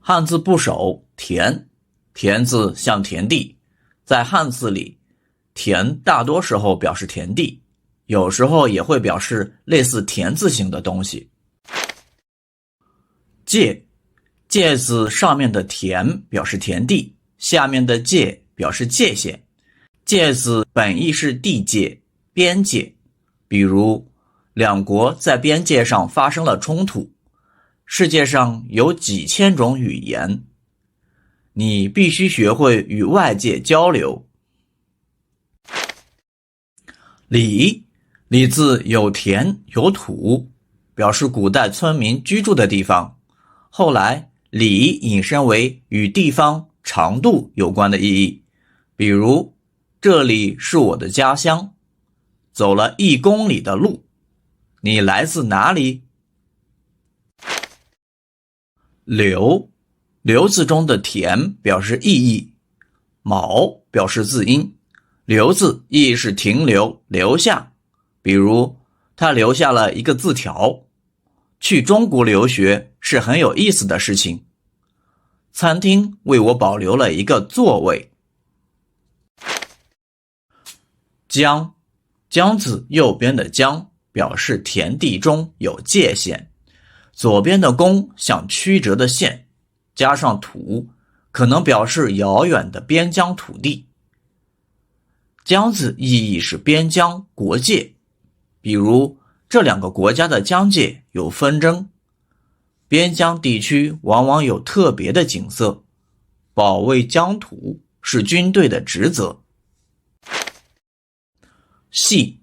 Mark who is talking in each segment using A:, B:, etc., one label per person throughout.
A: 汉字部首田，田字像田地，在汉字里，田大多时候表示田地，有时候也会表示类似田字形的东西。界，界字上面的田表示田地，下面的界表示界限。界字本意是地界、边界，比如两国在边界上发生了冲突。世界上有几千种语言，你必须学会与外界交流。里，里字有田有土，表示古代村民居住的地方。后来里引申为与地方长度有关的意义，比如这里是我的家乡，走了1公里的路。你来自哪里？留，留字中的田表示意义，卯表示字音，留字意义是停留、留下。比如他留下了一个字条，去中国留学是很有意思的事情。餐厅为我保留了一个座位。疆，疆字右边的疆表示田地中有界限，左边的弓像曲折的线，加上土，可能表示遥远的边疆土地。疆字意义是边疆、国界，比如这两个国家的疆界有纷争。边疆地区往往有特别的景色，保卫疆土是军队的职责。系，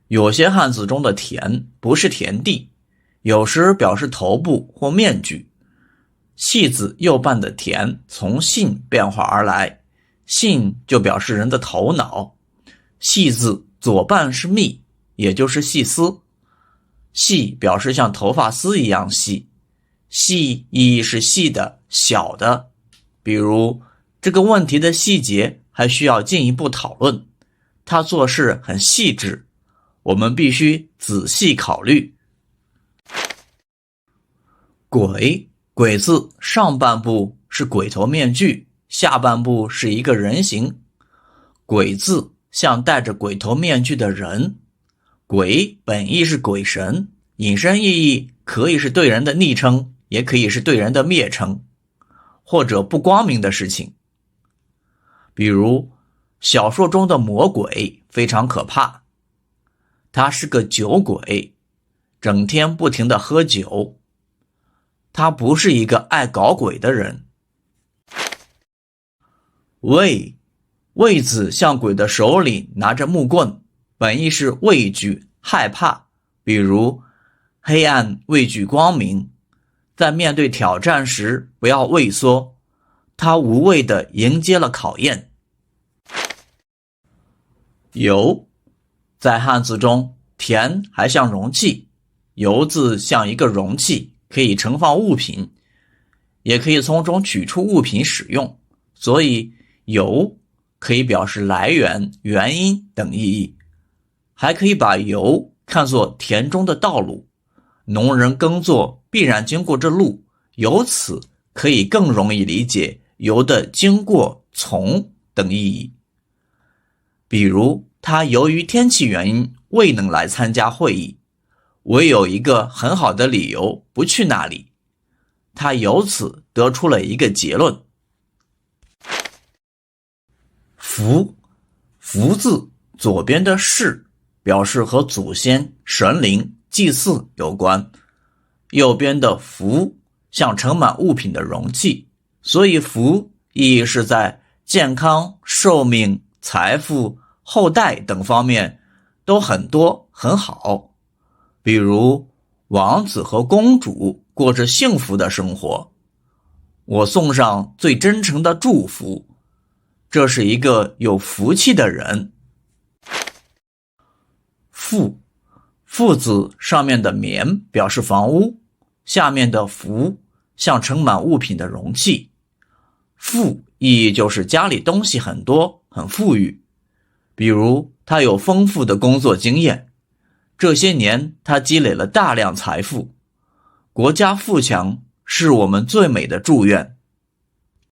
A: 有些汉字中的田不是田地，有时表示头部或面具。系字右半的田从信变化而来，信就表示人的头脑。系字左半是密，也就是细丝。细表示像头发丝一样细，细意义是细的、小的。比如这个问题的细节还需要进一步讨论，他做事很细致，我们必须仔细考虑。鬼，鬼字上半部是鬼头面具，下半部是一个人形。鬼字像戴着鬼头面具的人。鬼本意是鬼神，引申意义可以是对人的昵称，也可以是对人的蔑称，或者不光明的事情。比如小说中的魔鬼非常可怕，他是个酒鬼，整天不停地喝酒。他不是一个爱搞鬼的人。畏，畏字像鬼的手里拿着木棍，本意是畏惧、害怕。比如黑暗畏惧光明，在面对挑战时不要畏缩，他无畏地迎接了考验。游，在汉字中，田还像容器，游字像一个容器，可以盛放物品，也可以从中取出物品使用，所以游可以表示来源、原因等意义。还可以把游看作田中的道路，农人耕作必然经过这路，由此可以更容易理解游的经过、从等意义。比如他由于天气原因未能来参加会议，唯有一个很好的理由不去那里，他由此得出了一个结论。福，福字左边的士表示和祖先、神灵、祭祀有关，右边的福像盛满物品的容器，所以福意义是在健康、寿命、财富、后代等方面都很多很好。比如王子和公主过着幸福的生活，我送上最真诚的祝福，这是一个有福气的人。富，富字上面的棉表示房屋，下面的福像盛满物品的容器。富意义就是家里东西很多，很富裕。比如他有丰富的工作经验，这些年他积累了大量财富。国家富强是我们最美的祝愿。